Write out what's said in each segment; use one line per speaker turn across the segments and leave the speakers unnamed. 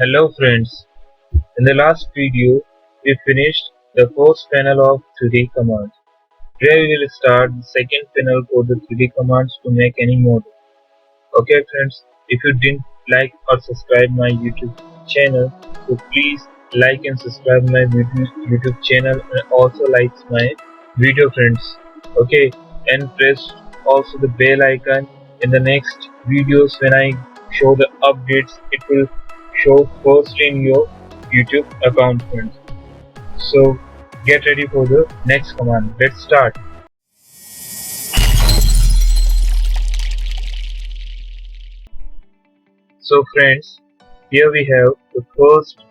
Hello friends, in the last video we finished the first panel of 3D commands. Today we will start the second panel for the 3D commands to make any model. Okay friends, if you didn't like or subscribe my YouTube channel, so please like and subscribe my YouTube channel and also like my video friends. Okay, and press also the bell icon. In the next videos when I show the updates, it will show first in your YouTube account friends. So get ready for the next command. Let's start. So friends, here we have the first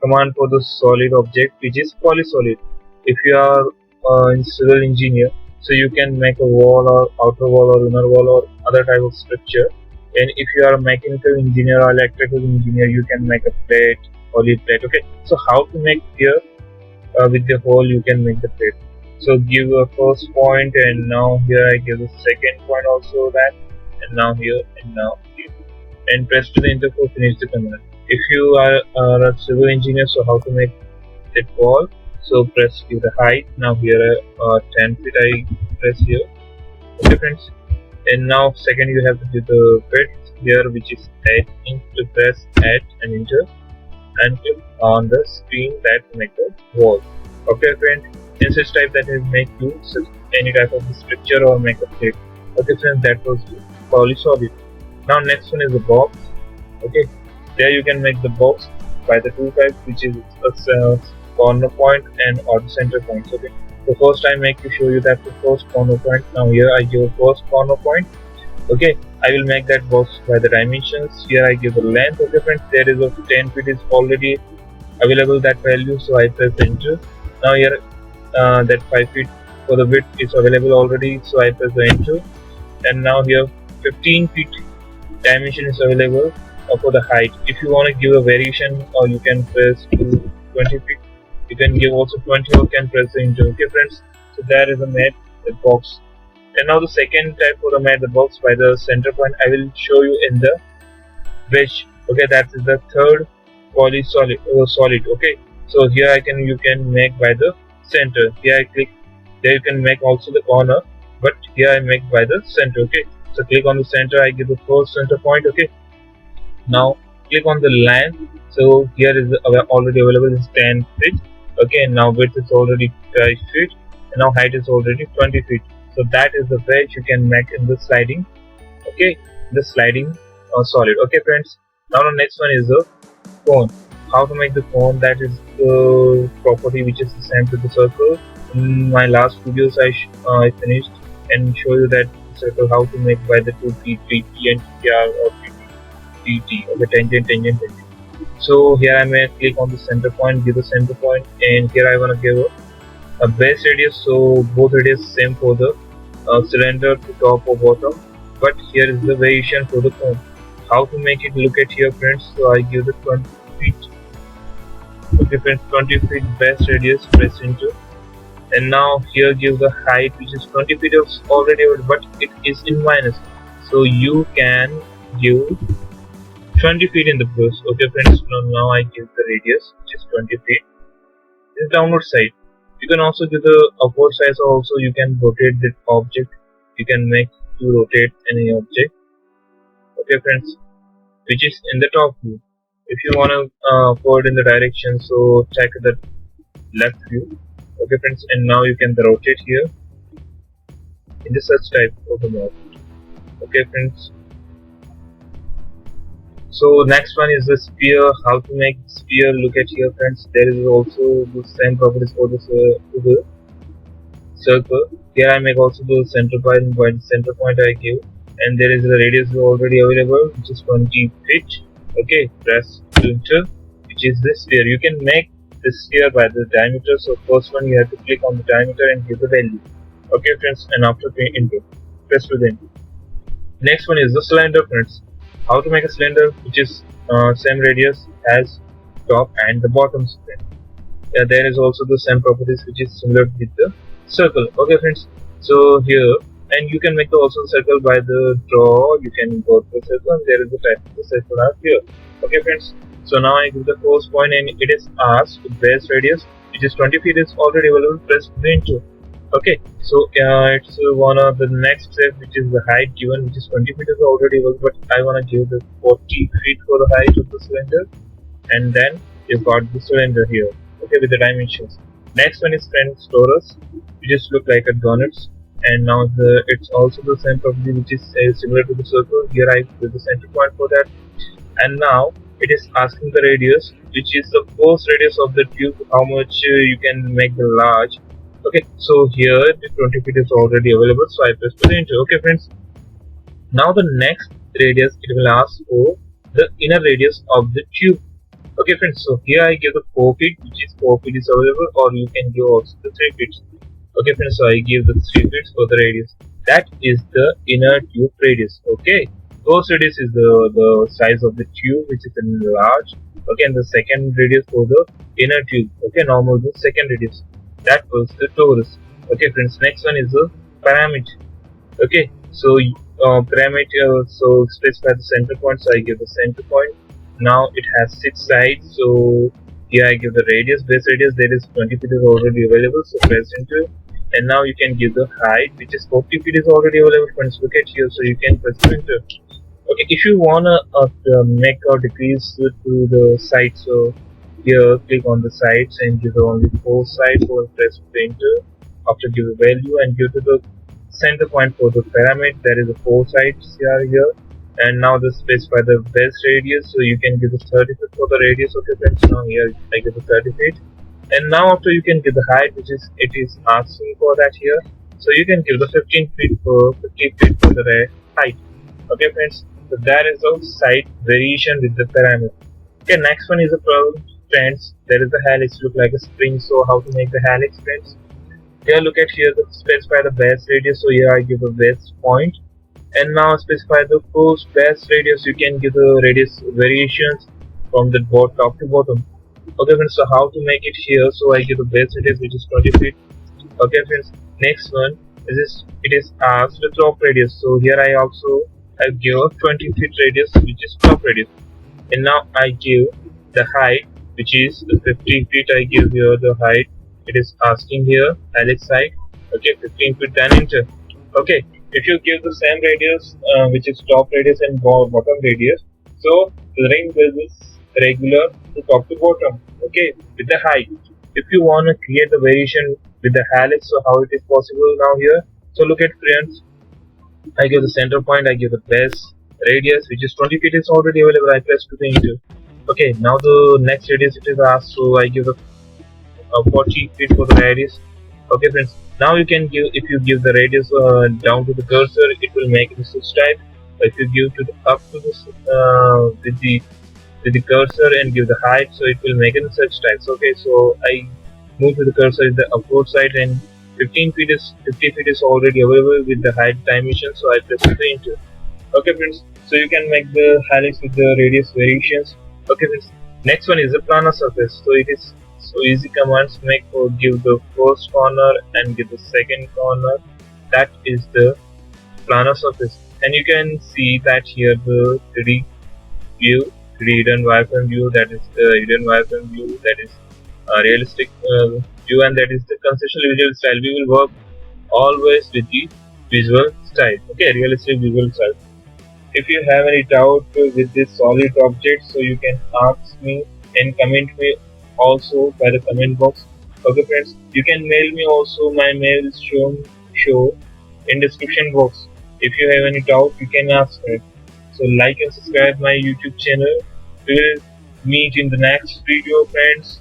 command for the solid object, which is Polysolid. If you are in civil engineer, so you can make a wall or outer wall or inner wall or other type of structure. And if you are a mechanical engineer or electrical engineer, you can make a plate, poly plate. Okay, so how to make here with the hole you can make the plate. So give a first point, and now here I give the second point also that, and now here and now here, and press to the enter for finish the command. If you are a civil engineer, so how to make that wall? So press give the height. Now here 10 feet I press here. Okay friends, and now second you have to do the width here, which is 8 inch. To press add and enter and click on the screen that make the wall. Okay friend, in such type that will make you any type of structure or make a plate. Okay friends, that was the Polysolid. Now next one is the box. Okay, there you can make the box by the two types, which is a corner point and auto center points. Okay, so first I make to show you that the first corner point. Now here I give a first corner point. Okay, I will make that box by the dimensions. Here I give the length. Okay friends, there is a 10 feet is already available that value, so I press enter. Now here that 5 feet for the width is available already, so I press the enter. And now here 15 feet dimension is available for the height. If you want to give a variation, or you can press to 20 feet, you can give also 20 or can press the enter. Okay friends, so there is a made the box. And now the second type for the made the box by the center point I will show you in the wedge. Okay, that is the third Polysolid solid. Okay, so here you can make by the center. Here I click, there you can make also the corner, but here I make by the center. Okay, so click on the center, I give the first center point. Okay, now click on the length. So here is already available is 10 feet. Okay, now width is already 5 feet, and now height is already 20 feet. So that is the wedge you can make in the sliding. Okay, the sliding solid. Okay friends, now the next one is the cone. How to make the cone? That is the property which is the same to the circle. In my last videos I finished and show you that circle how to make by the two T and TR or PT. Okay, tangent. So here I may click on the center point, give the center point, and here I want to give a base radius. So both radius same for the cylinder to top or bottom, but here is the variation for the cone. How to make it? Look at here friends. So I give the 20 feet. Okay friends, 20 feet base radius, press enter. And now here give the height, which is 20 feet is already, but it is in minus, so you can give 20 feet in the plus. Okay friends, now I give the radius, which is 20 feet. This downward side. You can also give the upward side, also you can rotate the object. You can make to rotate any object. Okay friends, which is in the top view. If you want to forward in the direction, so check the left view. Okay friends, and now you can rotate here in the such type of a mode. Okay friends, so next one is the sphere. How to make sphere? Look at here friends, there is also the same properties for the circle. Here I make also the center point, by the center point I give, and there is the radius already available, which is 20 feet. Okay, press enter, which is the sphere. You can make the sphere by the diameter. So first one you have to click on the diameter and give the value. Okay friends, and after enter, press to the enter. Next one is the cylinder friends. How to make a cylinder which is same radius as top and the bottom sphere. Yeah, there is also the same properties which is similar with the circle. Okay friends, so here and you can make the also circle by the draw. You can go to the circle and there is a type of the circle out here. Okay friends, so now I give the first point and it is asked the base radius which is 20 feet is already available, press enter. Okay, so it's one of the next step which is the height given which is 20 feet is already available, but I want to give the 40 feet for the height of the cylinder, and then you've got the cylinder here, okay, with the dimensions. Next one is friends Torus, which just look like a donuts, and now it's also the same property which is similar to the circle. Here I give the center point for that, and now it is asking the radius which is the first radius of the tube, how much you can make the large. Okay, so here the 20 feet is already available, so I press the enter. Okay friends, now the next radius it will ask for the inner radius of the tube. Okay friends, so here I give the 4 feet which is 4 feet is available, or you can give also the 3 feet. Okay friends, so I give the 3 feet for the radius. That is the inner tube radius. Okay, first radius is the size of the tube which is in large. Okay, and the second radius for the inner tube. Okay, normal the second radius. That was the torus. Okay friends, next one is the pyramid. Okay, so pyramid, so specify the center point, so I give the center point. Now it has 6 sides, so here I give the radius, base radius, that is 20 feet is already available, so press enter. And now you can give the height which is 40 feet is already available. Friends, look at here, so you can press enter. Okay, if you wanna make or decrease to the side, so here click on the sides and give only 4 sides, so press enter. After give a value and give to the center point for the pyramid, there is a 4 sides here. And now the specify the base radius, so you can give the 30 feet for the radius. Okay friends, now here I give the 30 feet. And now after you can give the height which is it is asking for that here, so you can give the 15 feet for the height. Okay friends, so that is the side variation with the pyramid. Okay, next one is the problem friends. There is the helix look like a spring, so how to make the helix friends? Here look at here the specify the base radius, so here I give a base point, and now specify the first base radius. You can give the radius variations from the top to bottom. Okay friends, so how to make it here, so I give the base radius which is 20 feet. Okay friends, next one is it is asked the top radius, so here I give a 20 feet radius which is top radius, and now I give the height which is 50 feet. I give here the height it is asking here helix height. Okay, 15 feet, then enter. Okay, if you give the same radius which is top radius and bottom radius, so the ring will be regular to top to bottom. Okay, with the height. If you want to create the variation with the helix, so how it is possible now here? So look at friends, I give the center point, I give the base radius which is 20 feet is already available. I press to the enter. Okay, now the next radius it is asked, so I give the 40 feet for the radius. Okay friends, now you can give, if you give the radius down to the cursor, it will make the switch type. If you give to the up to this with the cursor and give the height, so it will make it such types. Okay, so I move to the cursor in the upward side, and 50 feet is already available with the height dimension, so I press the enter. Okay friends, so you can make the helix with the radius variations. Okay friends, next one is the planar surface. So it is so easy commands make or give the first corner and give the second corner. That is the planar surface, and you can see that here the 3D view, 3D hidden wireframe view, that is the hidden wireframe view, that is realistic view, and that is the conceptual visual style. We will work always with the visual style. Okay, realistic visual style. If you have any doubt with this solid object, so you can ask me and comment me also by the comment box. Okay friends, you can mail me also. My mail is show in description box. If you have any doubt, you can ask me. So like and subscribe my YouTube channel. We will meet in the next video friends.